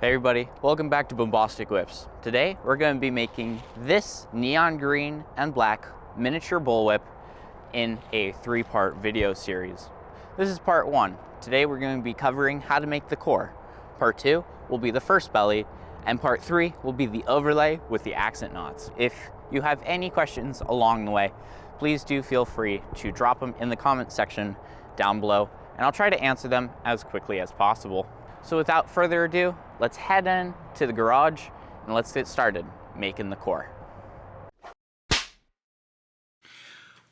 Hey everybody, welcome back to Bombastic Whips. Today we're going to be making this neon green and black miniature bullwhip in a 3-part video series. This is part 1. Today we're going to be covering how to make the core. Part 2 will be the first belly, and part 3 will be the overlay with the accent knots. If you have any questions along the way, please do feel free to drop them in the comment section down below, and I'll try to answer them as quickly as possible. So without further ado, let's head in to the garage and let's get started making the core.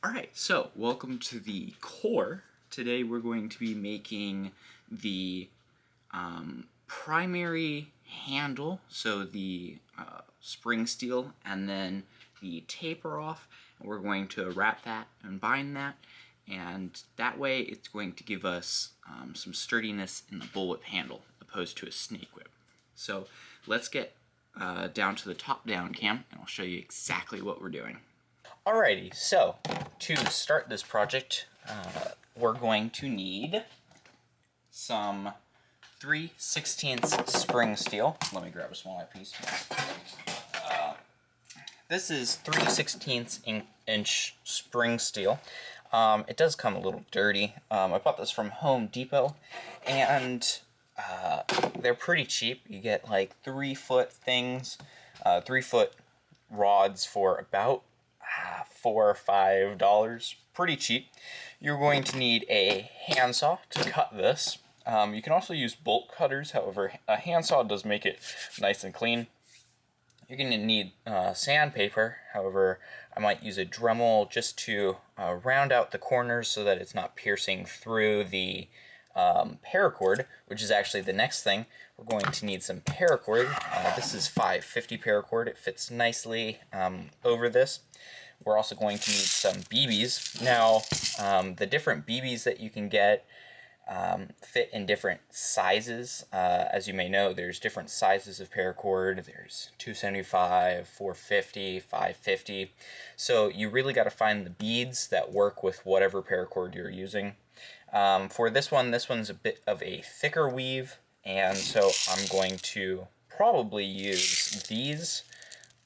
Alright, so welcome to the core. Today we're going to be making the primary handle, so the spring steel, and then the taper off. We're going to wrap that and bind that, and that way it's going to give us some sturdiness in the bullwhip handle opposed to a snake whip. So let's get down to the top-down cam and I'll show you exactly what we're doing. Alrighty, so to start this project, we're going to need some 3/16 spring steel. Let me grab a smaller piece. This is 3/16 inch spring steel. It does come a little dirty. I bought this from Home Depot, and they're pretty cheap. You get like 3-foot things, 3-foot rods for about $4 or $5. Pretty cheap. You're going to need a handsaw to cut this. You can also use bolt cutters, however, a handsaw does make it nice and clean. You're going to need sandpaper, however, I might use a Dremel just to round out the corners so that it's not piercing through the paracord, which is actually the next thing. We're going to need some paracord. This is 550 paracord. It fits nicely over this. We're also going to need some BBs. Now, the different BBs that you can get fit in different sizes. As you may know, there's different sizes of paracord. There's 275, 450, 550. So you really got to find the beads that work with whatever paracord you're using. For this one's a bit of a thicker weave, and so I'm going to probably use these.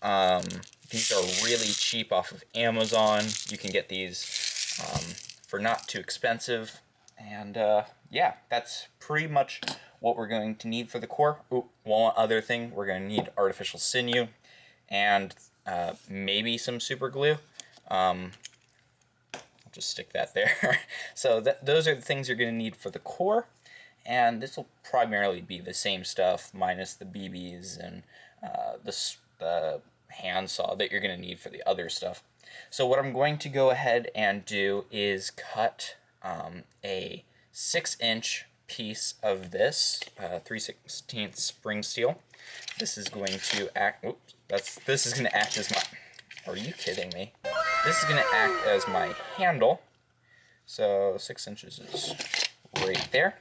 These are really cheap off of Amazon. You can get these for not too expensive. And yeah, that's pretty much what we're going to need for the core. One other thing, we're going to need artificial sinew and maybe some super glue. I'll just stick that there. So those are the things you're going to need for the core, and this will primarily be the same stuff minus the BBs and the handsaw that you're going to need for the other stuff. So what I'm going to go ahead and do is cut a 6-inch piece of this 3/16 spring steel. This is going to act. This is going to act as my. Are you kidding me? This is going to act as my handle. So 6 inches is right there.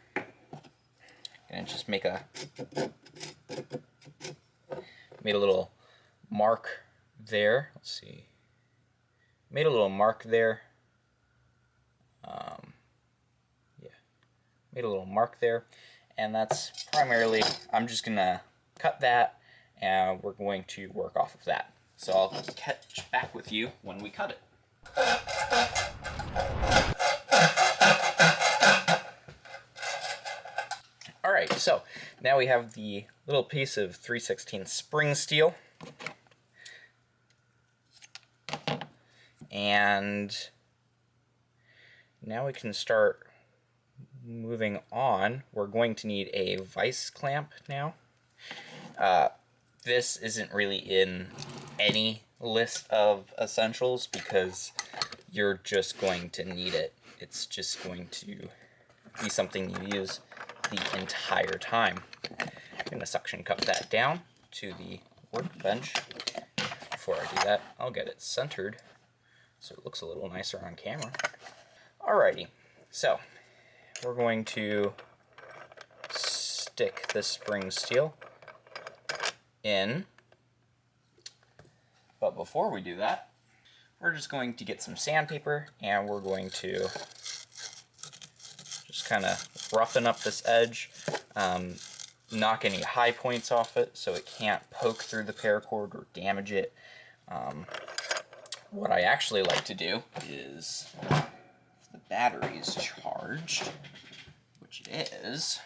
And just made a little mark there. Let's see. Made a little mark there. Made a little mark there, and that's primarily, I'm just gonna cut that and we're going to work off of that. So I'll catch back with you when we cut it. Alright, so now we have the little piece of 3/16 spring steel, and now we can start moving on. We're going to need a vice clamp now. This isn't really in any list of essentials because you're just going to need it. It's just going to be something you use the entire time. I'm going to suction cup that down to the workbench. Before I do that, I'll get it centered so it looks a little nicer on camera. Alrighty, so we're going to stick this spring steel in, but before we do that, we're just going to get some sandpaper and we're going to just kind of roughen up this edge. knock any high points off it so it can't poke through the paracord or damage it. What I actually like to do is, if the battery is charged, which it is,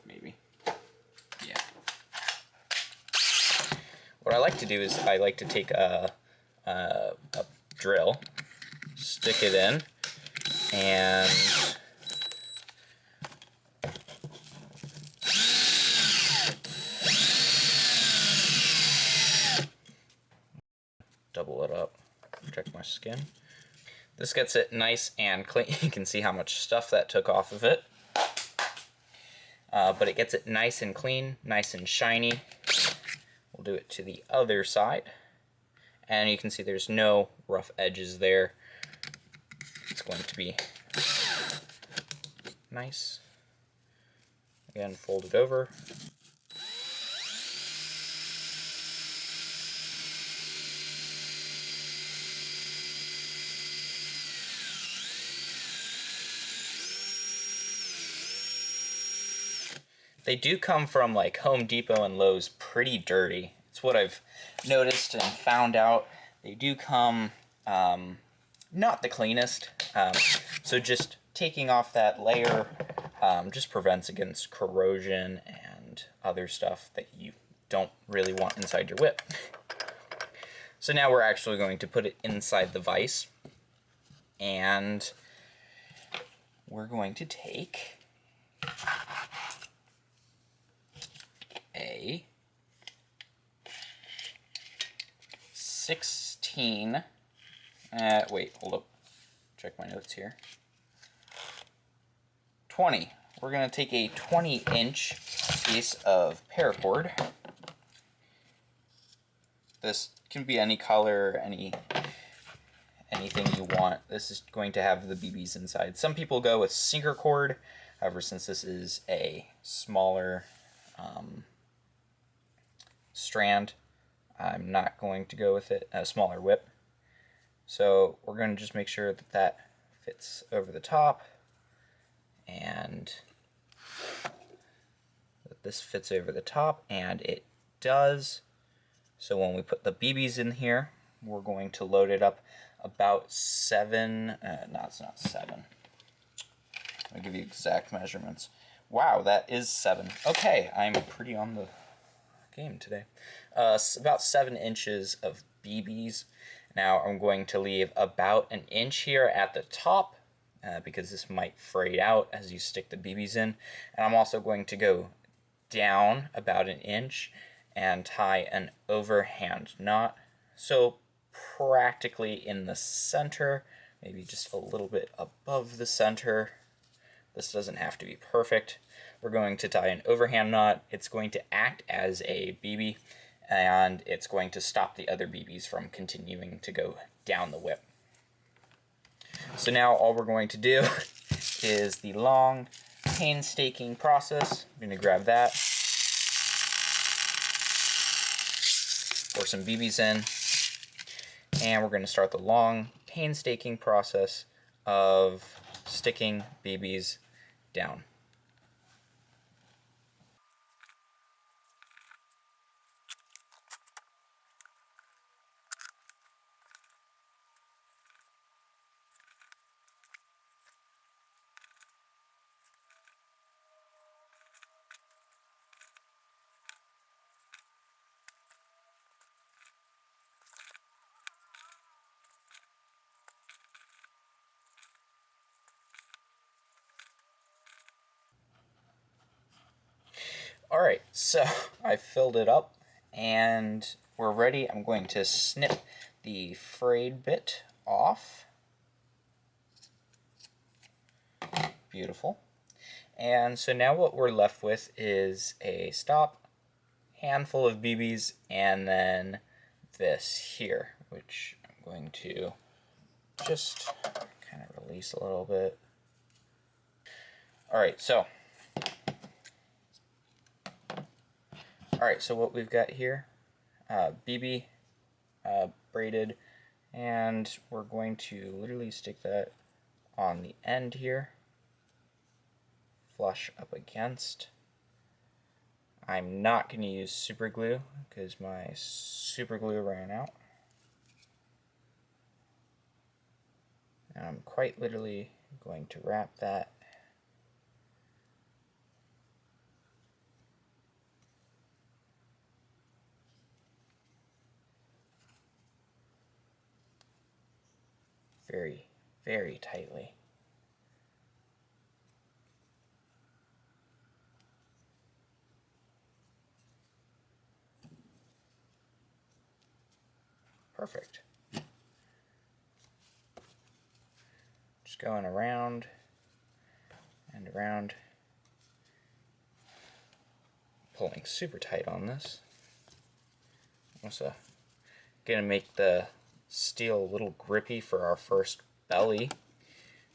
maybe, yeah. What I like to do is I like to take a drill, stick it in, and double it up, protect my skin. This gets it nice and clean. You can see how much stuff that took off of it. But it gets it nice and clean, nice and shiny. We'll do it to the other side. And you can see there's no rough edges there. It's going to be nice. Again, fold it over. They do come from like Home Depot and Lowe's pretty dirty. It's what I've noticed and found out. They do come not the cleanest. So just taking off that layer just prevents against corrosion and other stuff that you don't really want inside your whip. So now we're actually going to put it inside the vise, and we're going to take a 16, wait, hold up, check my notes here, 20. We're going to take a 20-inch piece of paracord. This can be any color, anything you want. This is going to have the BBs inside. Some people go with sinker cord, however, since this is a smaller strand, I'm not going to go with it, a smaller whip. So we're going to just make sure that that fits over the top, and that this fits over the top, and it does. So when we put the BBs in here, we're going to load it up about 7, no, it's not 7. I'll give you exact measurements. Wow, that is 7. Okay, I'm pretty on the game today. About 7 inches of BBs. Now I'm going to leave about an inch here at the top because this might fray out as you stick the BBs in. And I'm also going to go down about an inch and tie an overhand knot. So practically in the center, maybe just a little bit above the center. This doesn't have to be perfect. We're going to tie an overhand knot. It's going to act as a BB, and it's going to stop the other BBs from continuing to go down the whip. So now all we're going to do is the long, painstaking process. I'm going to grab that, pour some BBs in, and we're going to start the long, painstaking process of sticking BBs down. Alright, so I filled it up and we're ready. I'm going to snip the frayed bit off. Beautiful. And so now what we're left with is a stop, handful of BBs, and then this here, which I'm going to just kind of release a little bit. Alright, so what we've got here, BB braided, and we're going to literally stick that on the end here, flush up against. I'm not going to use super glue because my super glue ran out. And I'm quite literally going to wrap that very, very tightly. Perfect. Just going around and around, pulling super tight on this. Also gonna make the steel a little grippy for our first belly,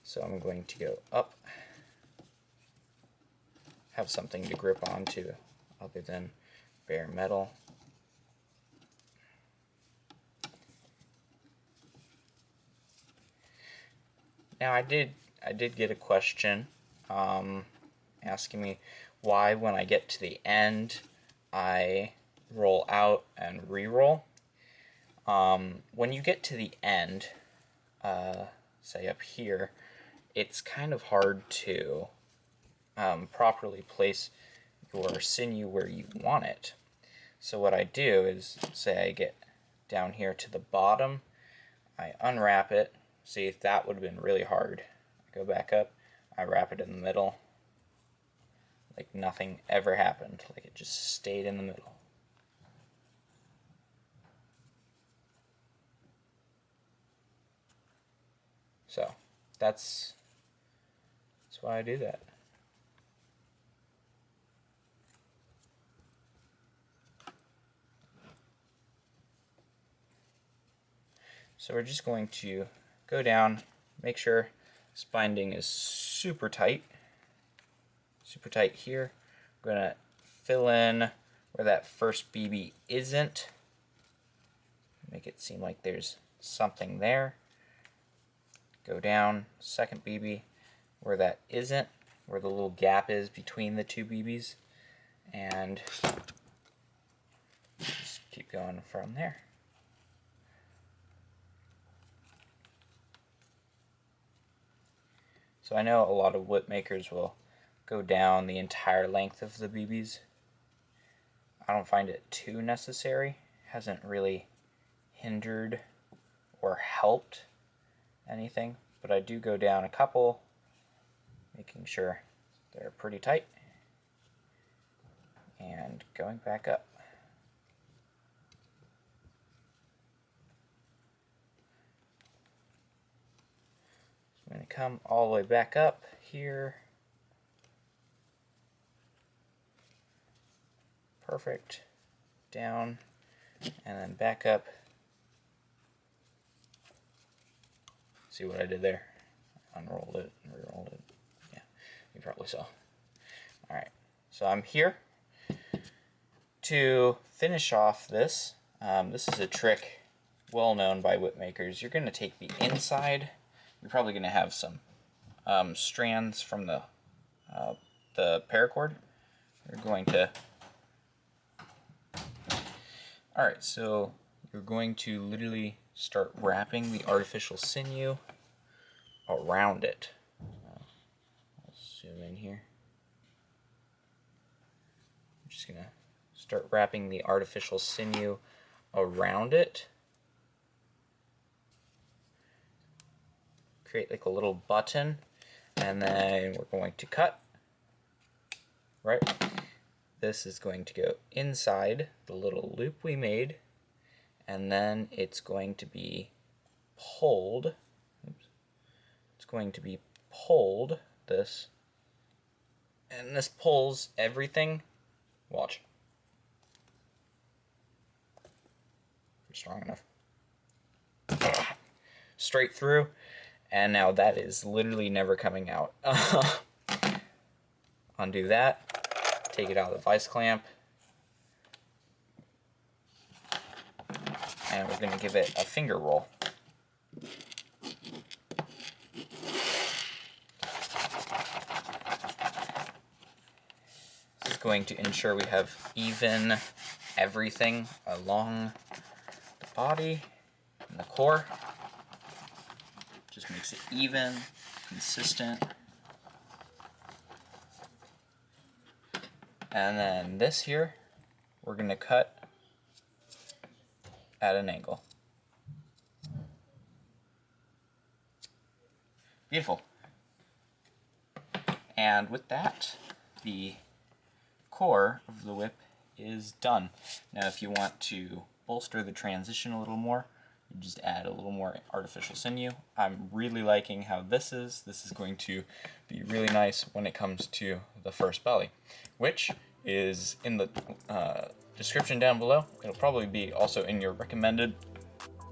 so I'm going to go up, have something to grip onto other than bare metal. Now I did get a question asking me why when I get to the end I roll out and re-roll. When you get to the end, say up here, it's kind of hard to properly place your sinew where you want it. So what I do is, say I get down here to the bottom, I unwrap it. See, if that would have been really hard. I go back up, I wrap it in the middle, like nothing ever happened, like it just stayed in the middle. So that's why I do that. So we're just going to go down, make sure this binding is super tight here. I'm going to fill in where that first BB isn't, make it seem like there's something there. Go down, second BB, where that isn't, where the little gap is between the two BBs, and just keep going from there. So I know a lot of whip makers will go down the entire length of the BBs. I don't find it too necessary. Hasn't really hindered or helped anything, but I do go down a couple, making sure they're pretty tight, and going back up. I'm going to come all the way back up here. Perfect. Down, and then back up. See what I did there? Unrolled it and re-rolled it. Yeah, you probably saw. Alright, so I'm here to finish off this. This is a trick well known by whip makers. You're going to take the inside. You're probably going to have some strands from the paracord. You're going to... Alright, so you're going to literally start wrapping the artificial sinew around it. I'll zoom in here. I'm just going to start wrapping the artificial sinew around it. Create like a little button, and then we're going to cut. Right? This is going to go inside the little loop we made, and then it's going to be pulled. Oops. It's going to be pulled, this, and this pulls everything. Watch. Strong enough. Straight through, and now that is literally never coming out. Undo that. Take it out of the vice clamp, and we're going to give it a finger roll. going to ensure we have even everything along the body and the core. Just makes it even, consistent. And then this here, we're going to cut at an angle. Beautiful. And with that, the core of the whip is done. Now if you want to bolster the transition a little more, you just add a little more artificial sinew. I'm really liking how this is. This is going to be really nice when it comes to the first belly, which is in the description down below. It'll probably be also in your recommended.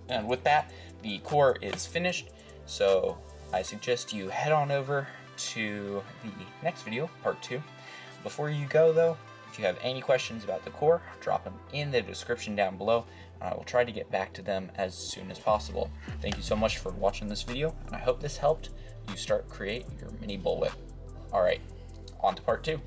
And with that, the core is finished, so I suggest you head on over to the next video, part 2. Before you go though, if you have any questions about the core, drop them in the description down below, and I will try to get back to them as soon as possible. Thank you so much for watching this video, and I hope this helped you start create your mini bullwhip. Alright, on to part 2.